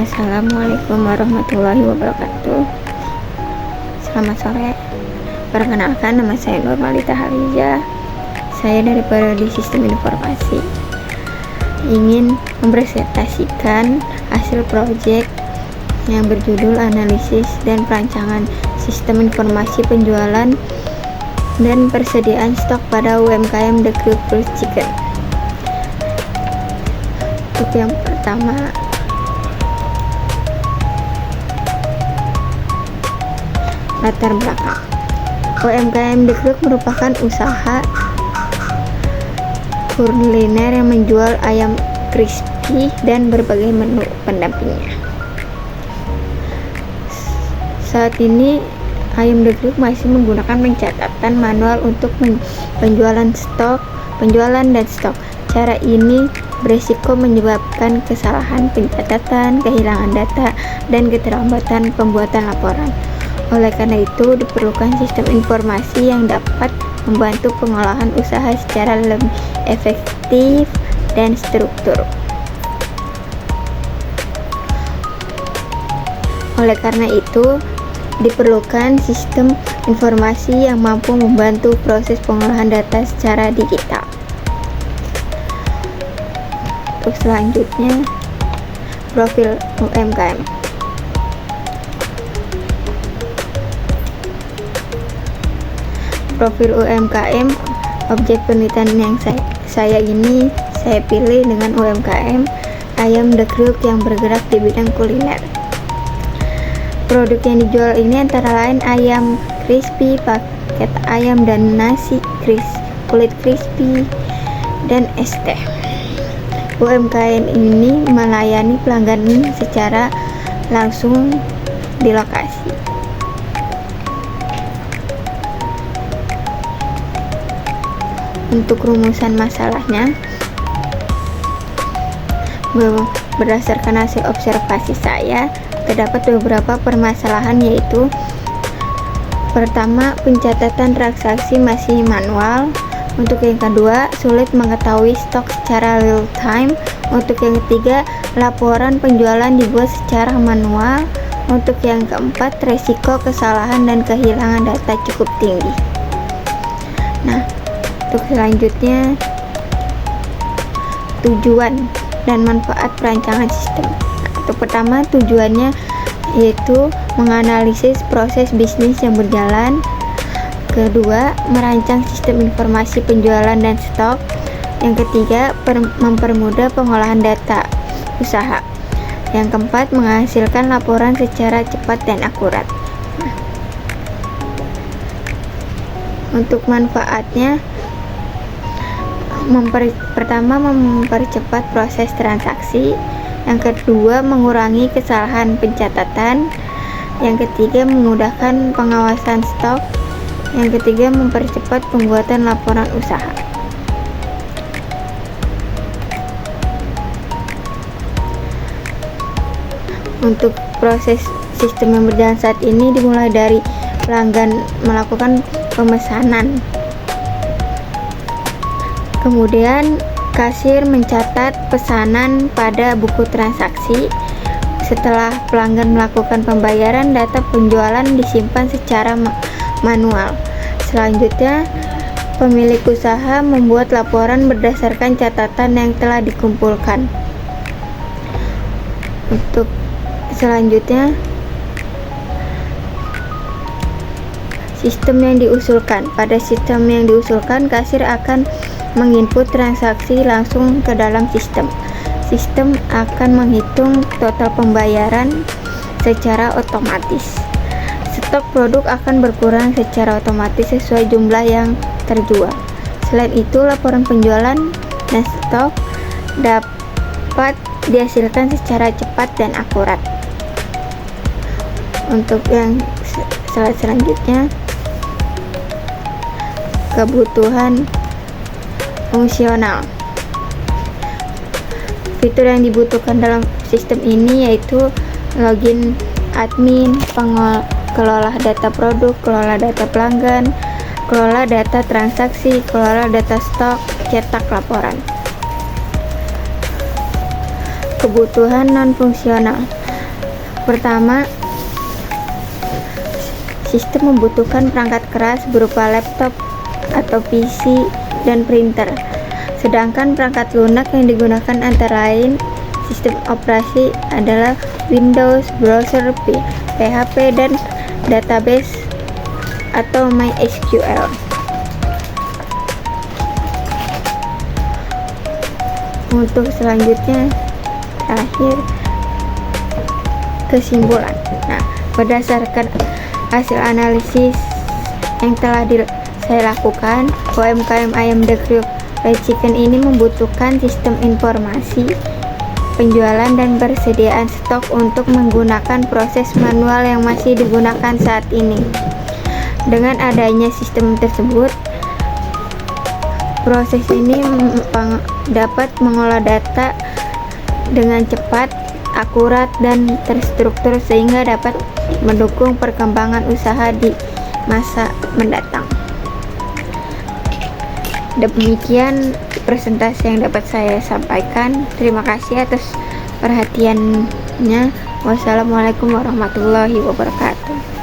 Assalamualaikum warahmatullahi wabarakatuh. Selamat sore. Perkenalkan, nama saya Nurmalita Haliza. Saya dari Prodi Sistem Informasi. Ingin mempresentasikan hasil proyek yang berjudul Analisis dan Perancangan Sistem Informasi Penjualan dan Persediaan Stok pada UMKM The Group Fruit Chicken. Untuk yang pertama, latar belakang. UMKM The Group merupakan usaha kuliner yang menjual ayam crispy dan berbagai menu pendampingnya. Saat ini ayam The Group masih menggunakan pencatatan manual untuk penjualan dan stok. Cara ini beresiko menyebabkan kesalahan pencatatan, kehilangan data, dan keterlambatan pembuatan laporan. Oleh karena itu, diperlukan sistem informasi yang dapat membantu pengolahan usaha secara lebih efektif dan struktur. Oleh karena itu, diperlukan sistem informasi yang mampu membantu proses pengolahan data secara digital. Untuk selanjutnya, profil UMKM. Profil UMKM, objek penelitian yang saya pilih dengan UMKM Ayam The Group yang bergerak di bidang kuliner. Produk yang dijual ini antara lain ayam crispy, paket ayam dan nasi kulit crispy, dan es teh. UMKM ini melayani pelanggan secara langsung di lokasi. Untuk rumusan masalahnya, berdasarkan hasil observasi saya, terdapat beberapa permasalahan, yaitu pertama, pencatatan transaksi masih manual. Untuk yang kedua, sulit mengetahui stok secara real time. Untuk yang ketiga, laporan penjualan dibuat secara manual. Untuk yang keempat, resiko kesalahan dan kehilangan data cukup tinggi. Nah, untuk selanjutnya, tujuan dan manfaat perancangan sistem. Untuk pertama, tujuannya yaitu menganalisis proses bisnis yang berjalan. Kedua, merancang sistem informasi penjualan dan stok. Yang ketiga, mempermudah pengolahan data usaha. Yang keempat, menghasilkan laporan secara cepat dan akurat. Untuk manfaatnya, pertama, mempercepat proses transaksi. Yang kedua, mengurangi kesalahan pencatatan. Yang ketiga, memudahkan pengawasan stok. Yang ketiga, mempercepat pembuatan laporan usaha. Untuk proses sistem yang berjalan saat ini dimulai dari pelanggan melakukan pemesanan. Kemudian kasir mencatat pesanan pada buku transaksi. Setelah pelanggan melakukan pembayaran, data penjualan disimpan secara manual. Selanjutnya, pemilik usaha membuat laporan berdasarkan catatan yang telah dikumpulkan. Untuk selanjutnya, sistem yang diusulkan. Pada sistem yang diusulkan, kasir akan menginput transaksi langsung ke dalam sistem. Sistem akan menghitung total pembayaran secara otomatis. Stok produk akan berkurang secara otomatis sesuai jumlah yang terjual. Selain itu, laporan penjualan dan stok dapat dihasilkan secara cepat dan akurat. Untuk yang selanjutnya, kebutuhan fungsional. Fitur yang dibutuhkan dalam sistem ini yaitu login admin, kelola data produk, kelola data pelanggan, kelola data transaksi, kelola data stok, cetak laporan. Kebutuhan non-fungsional. Pertama, sistem membutuhkan perangkat keras berupa laptop atau PC dan printer. Sedangkan perangkat lunak yang digunakan antara lain sistem operasi adalah Windows, browser, PHP, dan database atau MySQL. Untuk selanjutnya, terakhir, kesimpulan. Nah, berdasarkan hasil analisis yang telah saya lakukan, UMKM ayam The Kriuk Fried Chicken ini membutuhkan sistem informasi penjualan dan persediaan stok untuk menggunakan proses manual yang masih digunakan saat ini. Dengan adanya sistem tersebut, proses ini dapat mengolah data dengan cepat, akurat, dan terstruktur sehingga dapat mendukung perkembangan usaha di masa mendatang. Demikian presentasi yang dapat saya sampaikan. Terima kasih atas perhatiannya. Wassalamualaikum warahmatullahi wabarakatuh.